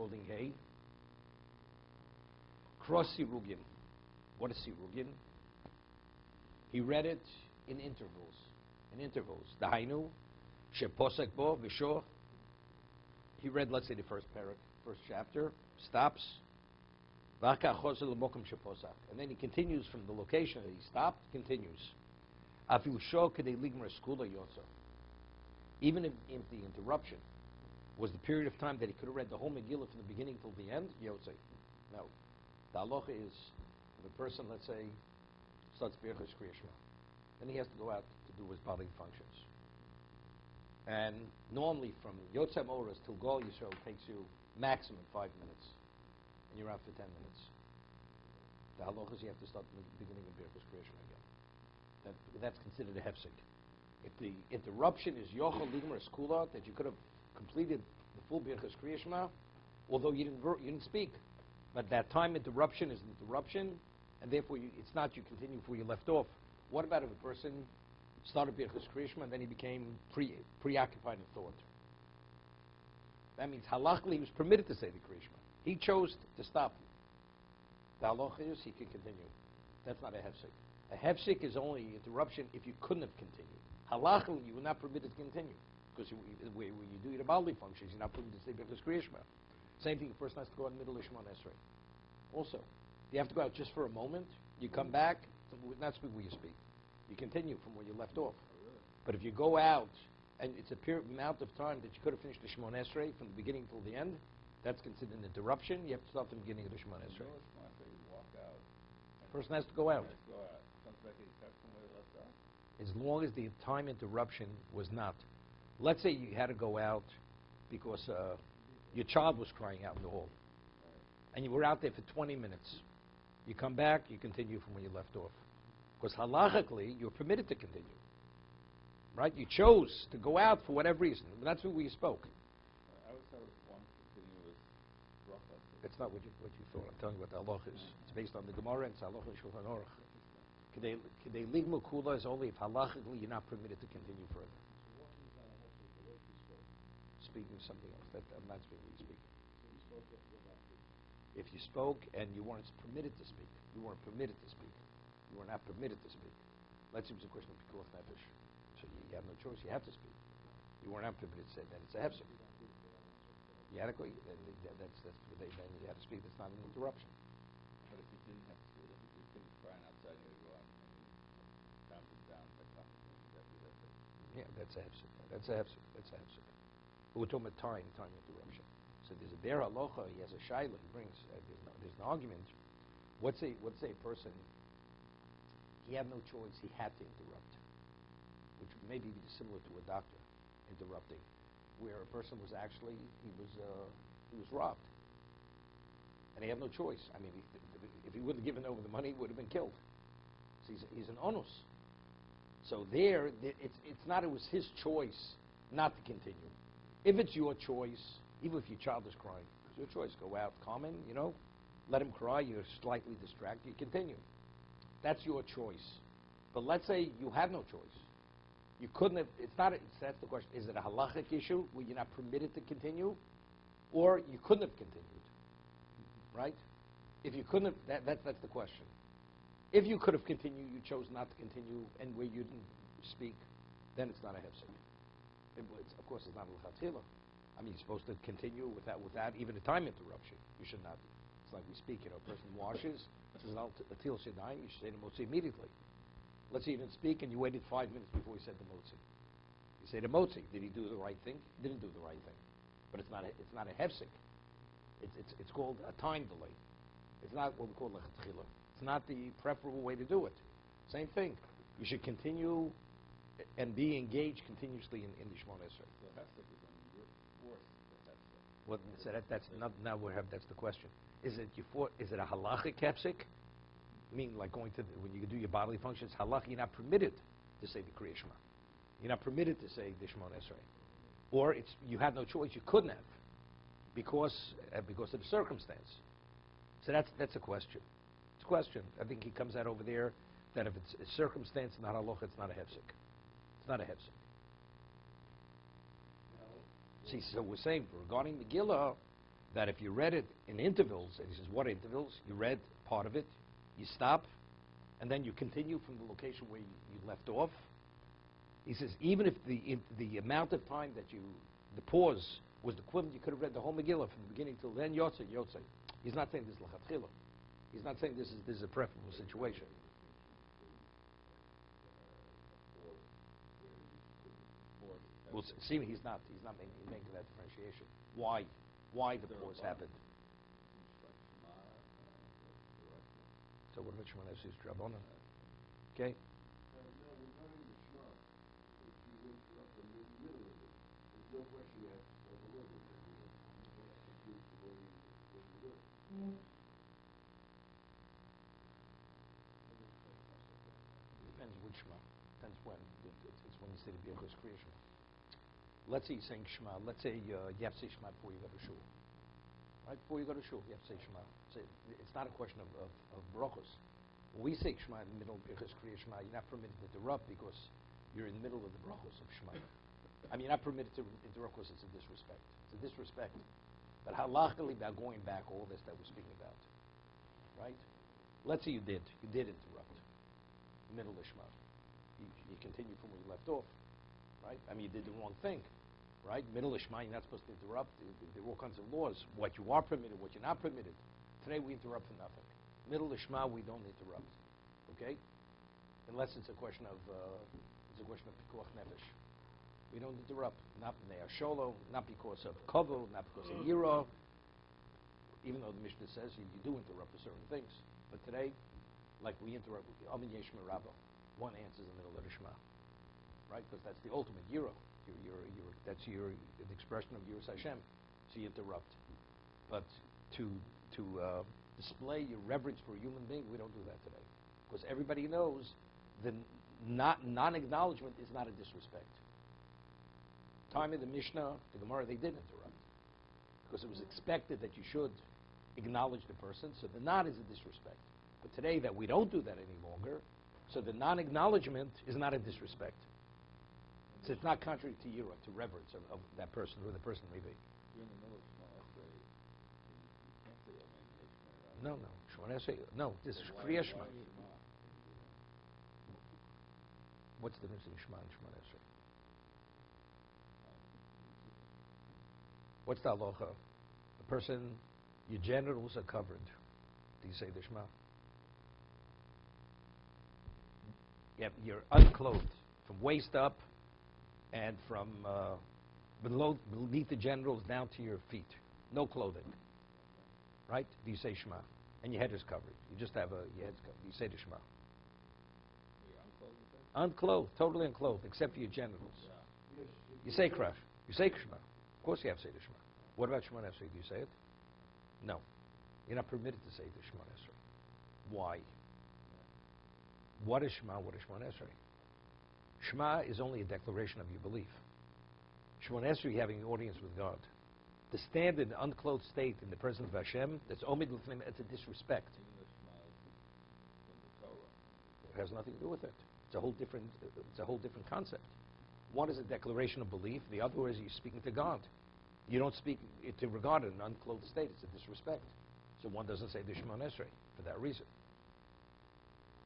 holding hay. Cross Sirugin. What is Sirugin? He read it in intervals. Dahainu, sheposek bo v'shor. He read, let's say, the first chapter, stops, and then he continues from the location that he stopped, continues. Even if the interruption was the period of time that he could have read the whole Megillah from the beginning till the end, Yotzei. No. The halacha is, if a person, let's say, starts Behaaloscha Kriya Shema, then he has to go out to do his bodily functions. And normally from Yotzei Moras till Gol Yisrael takes you maximum 5 minutes. And you're out for 10 minutes. The halacha is you have to start from the beginning of Behaaloscha Kriya Shema again. That's considered a hefsek. If the interruption is Yochel Ligmer Skula, that you could have completed the full Behaaloscha Kriya Shema, although you didn't speak. But that time interruption is an interruption, and therefore it's not you continue before you left off. What about if a person started Behaaloscha Kriya Shema and then he became preoccupied in thought? That means halachically he was permitted to say the Kriya Shema. He chose to stop. The halacha is he can continue. That's not a hefsek. A hefsek is only interruption if you couldn't have continued. Halachically you were not permitted to continue because when you do your bodily functions, you're not permitted to say Behaaloscha Kriya Shema. Same thing, a person has to go out in the middle of Shemona Esrei. Also, you have to go out just for a moment. You come back, not speak where you speak. You continue from where you left off. But if you go out, and it's a amount of time that you could have finished the Shemona Esrei from the beginning till the end, that's considered an interruption. You have to start from the beginning of the Shemona Esrei. The person has to go out. As long as the time interruption was not. Let's say you had to go out because your child was crying out in the hall. And you were out there for 20 minutes. You come back, you continue from where you left off. Because halachically, you're permitted to continue. Right? You chose to go out for whatever reason. That's what we spoke. I always thought it was one continuous bracha. It's not what you thought. I'm telling you what the halach is. It's based on the Gemara and it's halach and Shulchan Aruch. Kedei ligma kula is only if halachically you're not permitted to continue further. Speaking something else. I'm not speaking, you speak. If you spoke and you weren't permitted to speak, you weren't permitted to speak. You were not permitted to speak. Let's say it was a question of pikuach nefesh. So you have no choice, you have to speak. You were not permitted to say that. It's a hefsek. You had to go, then you had to speak. That's not an interruption. But if you didn't have to speak, if you couldn't cry outside, you go out and calm it down by talking. Yeah, that's a hefsek. That's a hefsek. That's a hefsek. We're talking about time interruption. So there's a Behaaloscha, he has a shaila, he brings, there's an argument. Let's say a person, he had no choice, he had to interrupt, which may be similar to a doctor interrupting, where a person was actually, he was robbed. And he had no choice. I mean, if he wouldn't have given over the money, he would have been killed. So he's an onus. So it's not, it was his choice not to continue. If it's your choice, even if your child is crying, it's your choice. Go out, calm him, let him cry, you're slightly distracted, you continue. That's your choice. But let's say you had no choice. You couldn't have, that's the question. Is it a halachic issue where you're not permitted to continue? Or you couldn't have continued? Right? If you couldn't have, that's the question. If you could have continued, you chose not to continue, and where you didn't speak, then it's not a hefsek. Of course, it's not a lechatchila. I mean, you're supposed to continue without even a time interruption. You should not. It's like we speak, a person washes, says, Atil Shedayim, you should say the motzi immediately. Let's say you didn't speak and you waited 5 minutes before you said the motzi. You say the motzi. Did he do the right thing? He didn't do the right thing. But it's not a hefsek. It's called a time delay. It's not what we call lechatchila. It's not the preferable way to do it. Same thing. You should continue and be engaged continuously in the Shemona Esrei. So hefsek is when you're forced to hefsek. Well, so that's the question. Is it a halachic hefsek? I mean, like when you do your bodily functions, halach, you're not permitted to say the Kriya Shema. You're not permitted to say the Shemona Esrei. Or you had no choice, you couldn't have, because of the circumstance. So that's a question. It's a question. I think he comes out over there that if it's a circumstance, not halacha, it's not a hefsek. It's not a hefsek. See, so we're saying regarding Megillah, that if you read it in intervals, and he says, what intervals? You read part of it, you stop, and then you continue from the location where you left off. He says, even if the amount of time that the pause was the equivalent, you could have read the whole Megillah from the beginning till then, Yotzei. He's not saying this is l'chatchila. He's not saying this is a preferable situation. Well, see, he's not making that differentiation. Why the pause happened? So what about Shemon Esrei's Drabonon? Okay. No question you have to start the word. Depends which Shema. Depends when. It's when you say the Behaaloscha creation. Let's say you're saying Shema. Let's say you have to say Shema before you go to shul. Right? Before you go to shul, you have to say Shema. So it's not a question of brachos. When we say Shema in the middle of Behaaloscha creation, you're not permitted to interrupt because you're in the middle of the brachos of Shema. I mean, you're not permitted to interrupt because it's a disrespect. It's a disrespect. But halachically, about going back, all this that we're speaking about. Right? Let's say you did interrupt. Middle of Shema. You continue from where you left off. Right? I mean, you did the wrong thing. Right? Middle of Shema, you're not supposed to interrupt. There are all kinds of laws. What you are permitted, what you're not permitted. Today we interrupt for nothing. Middle of Shema, we don't interrupt. Okay? Unless it's a question of pikuach nefesh. We don't interrupt. Not ne'er sholo, not because of kavod, not because of yira. Even though the Mishnah says you do interrupt for certain things. But today, like we interrupt, Amin Yeshma Rabba. One answers in the middle of the Shema. Right? Because that's the ultimate yira. That's the expression of Yiras Hashem. So you interrupt. But to display your reverence for a human being, we don't do that today. Because everybody knows the non-acknowledgement is not a disrespect. Time of the Mishnah, the Gemara, they did interrupt. Because it was expected that you should acknowledge the person, so the nod is a disrespect. But today that we don't do that any longer, so the non-acknowledgement is not a disrespect. So it's not contrary to Yira, to reverence of that person, who the person may be. You're in the middle of Shema Esrei. You can't say Amen Yeshma. No. Shemon Esrei. No, this is Kriya Shema. What's the difference in Shema and Shemon Esrei? What's the halacha? The person, your genitals are covered. Do you say the Shema? You're unclothed from waist up and from beneath the genitals down to your feet. No clothing. Right? Do you say Shema? And your head is covered. You just have your head's covered. Do you say the Shema? You're unclothed, you say? Unclothed, totally unclothed, except for your genitals. Yeah. You say Krash. You say Shema. Of course you have to say the Shema. What about Shemon Esrei? Do you say it? No. You're not permitted to say the Shemon Esrei. Why? What is Shema? What is Shemon Esrei? Shema is only a declaration of your belief. Shemon Esrei, having an audience with God. To stand in an unclothed state in the presence of Hashem, that's omid l'fnim, it's a disrespect. Even the Shema is from the Torah. It has nothing to do with it. It's a whole different concept. One is a declaration of belief. The other is you're speaking to God. You don't speak to regard it in an unclothed state. It's a disrespect. So one doesn't say the Shemon Esrei for that reason.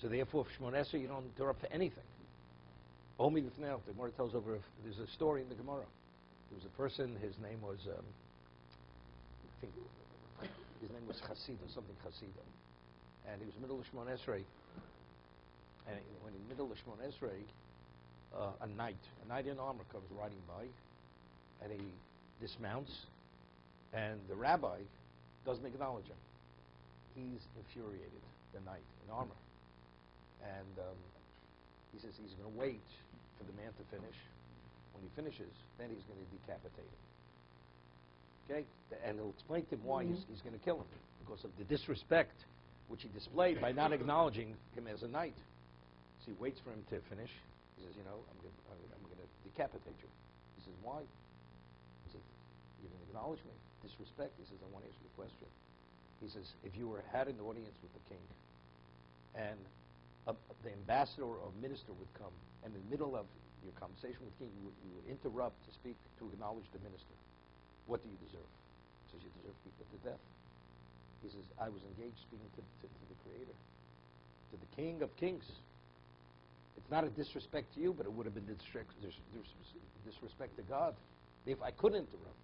So therefore, for Shemon Esrei, you don't interrupt for anything. Omi B'fnei, the Gemara tells over, there's a story in the Gemara. There was a person, his name was, Chasida, something Chasida. And he was in the middle of Shemon Esrei. And when in the middle of Shemon Esrei, a knight in armor comes riding by, and he dismounts, and the rabbi doesn't acknowledge him. He's infuriated, the knight in armor. And he says he's going to wait for the man to finish. When he finishes, then he's going to decapitate him. Okay? And he'll explain to him why he's going to kill him, because of the disrespect which he displayed by not acknowledging him as a knight. So he waits for him to finish. He says, I'm going to decapitate you. He says, why? He says, you didn't acknowledge me. Disrespect. He says, I want to ask you a question. He says, if you had an audience with the king, and the ambassador or minister would come, and in the middle of your conversation with the king, you would interrupt to speak to acknowledge the minister, what do you deserve? says, you deserve to be put to death. He says, I was engaged speaking to the Creator, to the King of Kings. It's not a disrespect to you, but it would have been disrespect to God. If I couldn't interrupt,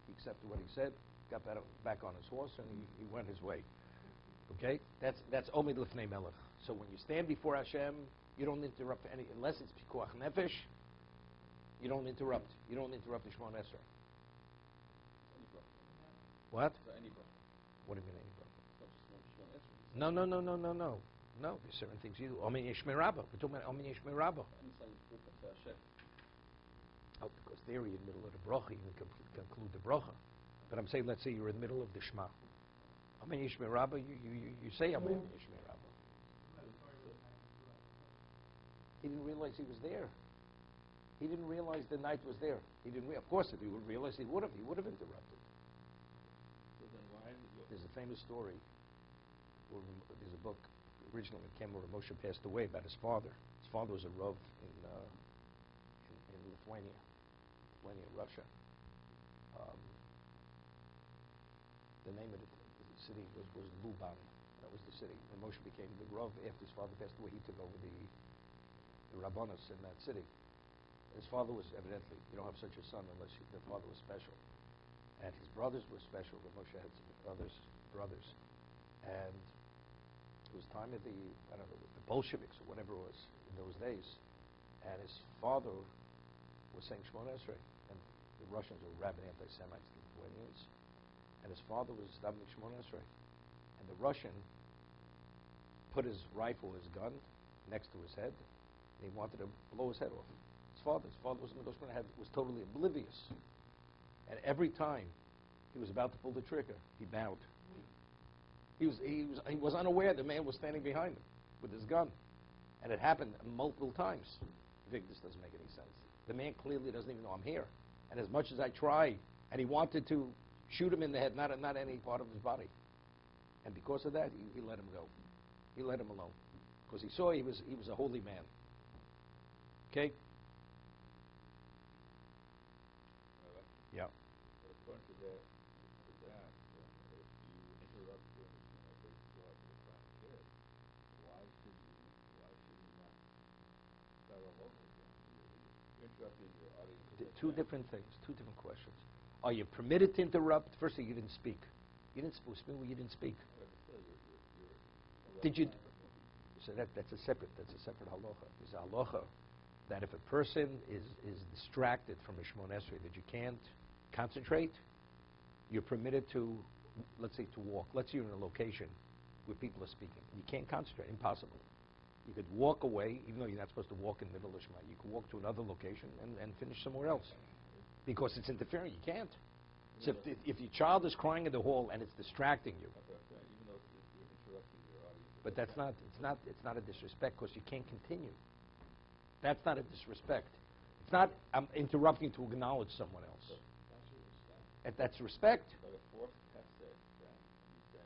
he accepted what he said, got back on his horse, and he went his way. Okay? That's Omid Lifnei Melech. So when you stand before Hashem, you don't interrupt any, unless it's Pikuach Nefesh, you don't interrupt. You don't interrupt the Shemona Esrei. What? What do you mean any problem? No. No, there's certain things you do. Omen Yeshmei Rabbah. We're talking about Omen Yeshmei Rabbah. Oh, because there you're in the middle of the bracha, you can conclude the bracha. But I'm saying, let's say you're in the middle of the Shema. Omen Yeshmei Rabbah, you say Omen Yeshmei Rabbah. He didn't realize he was there. He didn't realize the night was there. Of course, if he would realize, he would have interrupted. So then why? There's a famous story. There's a book originally came where Moshe passed away about his father. His father was a Rav in Lithuania, Russia. The name of the city was Luban. That was the city. And Moshe became the Rav after his father passed away. He took over the Rabbanos in that city. His father was evidently, you don't have such a son unless the father was special. And his brothers were special. But Moshe had some brothers. And it was time of the Bolsheviks or whatever it was in those days. And his father was saying Shemona Esrei. And the Russians were rabid anti-Semites, the Lithuanians. And his father was davening Shemona Esrei. And the Russian put his rifle, his gun, next to his head. And he wanted to blow his head off. His father was totally oblivious. And every time he was about to pull the trigger, he bowed. He was unaware the man was standing behind him with his gun. And it happened multiple times. I think this doesn't make any sense. The man clearly doesn't even know I'm here. And as much as I try, and he wanted to shoot him in the head, not any part of his body. And because of that, he let him go. He let him alone. Because he saw he was a holy man. Okay? Yeah. But according to that, if you interrupt during the Shemona Esrei before you're trying to share it, why should you not start all over again? You're interrupting your audience. Two different things, two different questions. Are you permitted to interrupt? Firstly, you didn't speak. You didn't speak. Did you? So that's a separate halacha. There's a halacha that if a person is distracted from a Shemona Esrei, that you can't concentrate, you're permitted to, let's say, to walk. Let's say you're in a location where people are speaking. You can't concentrate. Impossible. You could walk away, even though you're not supposed to walk in the middle of Shema. You could walk to another location and finish somewhere else. Because it's interfering. You can't. So if your child is crying in the hall and it's distracting you, even though you're interrupting your audience. but it's not a disrespect because you can't continue. That's not a disrespect. It's not I'm interrupting to acknowledge someone else. That's respect. But a fourth hesed, then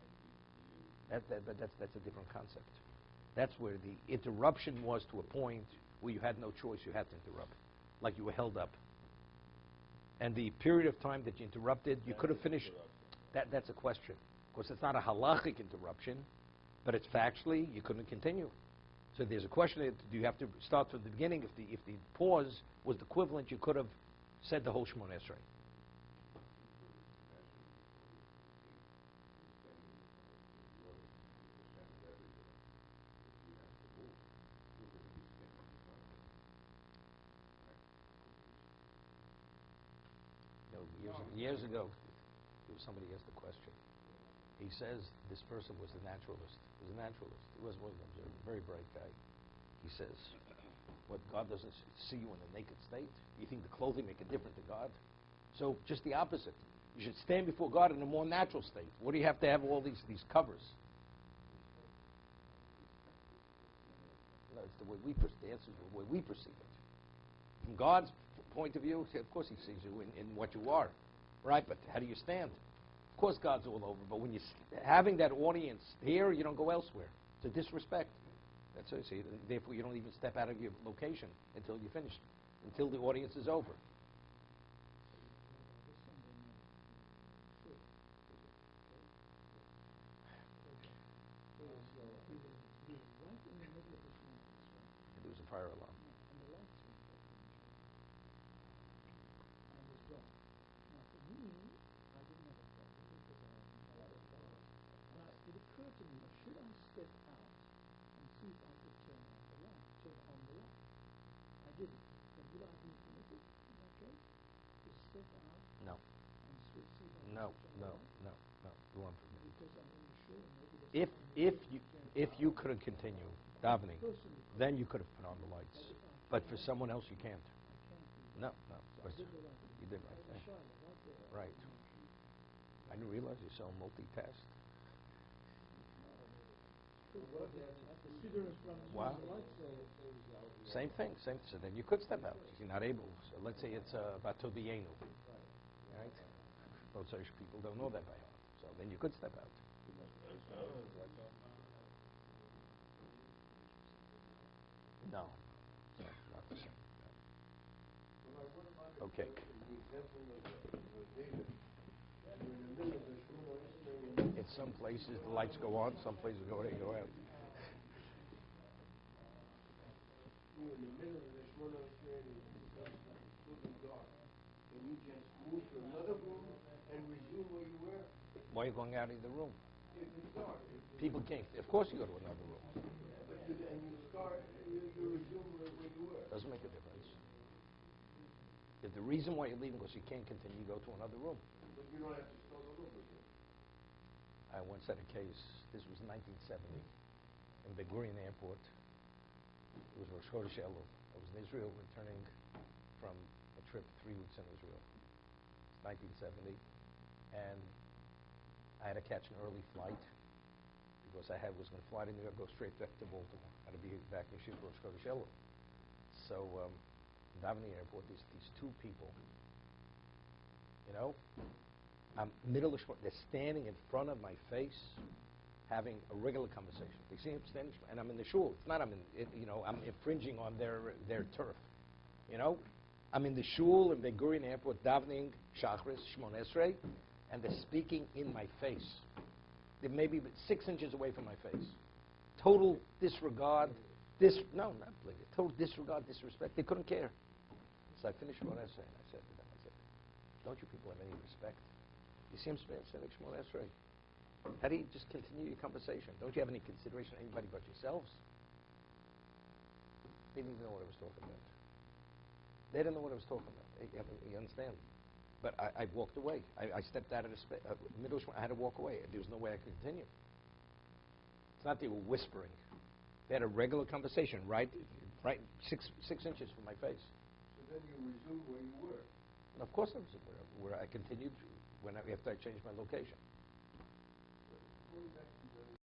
he's saying But that's a different concept. That's where the interruption was to a point where you had no choice. You had to interrupt, like you were held up. And the period of time that you interrupted, you could have finished. That's a question. Of course, it's not a halachic interruption, but it's factually you couldn't continue. So there's a question: do you have to start from the beginning? If the pause was the equivalent, you could have said the whole Shemona Esrei. Years ago, somebody asked a question. He says this person was a naturalist. He was one of them, a very bright guy. He says, what, God doesn't see you in a naked state? You think the clothing make a difference to God? So just the opposite. You should stand before God in a more natural state. What do you have to have all these covers? No, it's the way the answer is the way we perceive it. From God's point of view, of course he sees you in what you are. Right, but how do you stand? Of course God's all over, but when you're having that audience here, you don't go elsewhere. It's a disrespect. That's what I see. Therefore, you don't even step out of your location until you're finished, until the audience is over. fire alarm. No, and the lights went off in the shop. And it was dark. Now, for me, I didn't have a problem because I had no problem. And it occurred to me, should I step out and see if I could turn on the light? I didn't. But would I be permitted in that case to step out No. and see if I could No, switch on the no, light? no, no. You weren't permitted. Because I'm only sure maybe there's If something if you couldn't continue davening, personally, then you could have put on the lights. but if I But for can't, someone else, you can't. I can't do that. No, no. So I But did the right thing. you did right I was thing. Charlotte, right there. Right. I didn't realize you're so multitask. At the cigarettes from Wow. the lights there. Same thing. Same. So then you could step out. If you're not able. So let's say it's Batobiyenu. Right? Most Irish people don't know that by heart. So then you could step out. No, not the same. Okay. The example of David. You're in the middle of the Shmona Esrei. In some places the lights go on, some places go out. You're in the middle of the Shmona Esrei and it's totally dark. Can you just move to another room and resume where you were? Why are you going out of the room? If it's dark. People can't. Of course you go to another room. But you resume where you were. Doesn't make a difference. If the reason why you're leaving because you can't continue, you go to another room. But you don't have to start all over again. I once had a case, this was 1970, in Ben Gurion Airport. It was Rosh Chodesh Elul. I was in Israel returning from a trip 3 weeks in Israel. It's 1970. And I had to catch an early flight because I was going to fly to New York, go straight back to Baltimore. I had to be back in Yeshiva Rosh Chodesh Elul. So, in Davening Airport, these two people, I'm middle of they're standing in front of my face, having a regular conversation. They see him standing, and I'm in the shul. It's not I'm infringing on their turf. I'm in the shul in Ben Gurion Airport, davening Shachris Shmon Esrei, and they're speaking in my face. They're maybe 6 inches away from my face. Total disregard. Not blinking. Total disregard, disrespect. They couldn't care. So I finished what I was saying. I said to them, don't you people have any respect? You see him saying Shmon Esrei. How do you just continue your conversation? Don't you have any consideration of anybody but yourselves? They didn't even know what I was talking about. They didn't know what I was talking about. You understand? But I walked away. I stepped out of the middle. I had to walk away. There was no way I could continue. It's not they were whispering. They had a regular conversation, right 6 inches from my face. So then you resume where you were. And of course I was where I continued after I changed my location. Going back to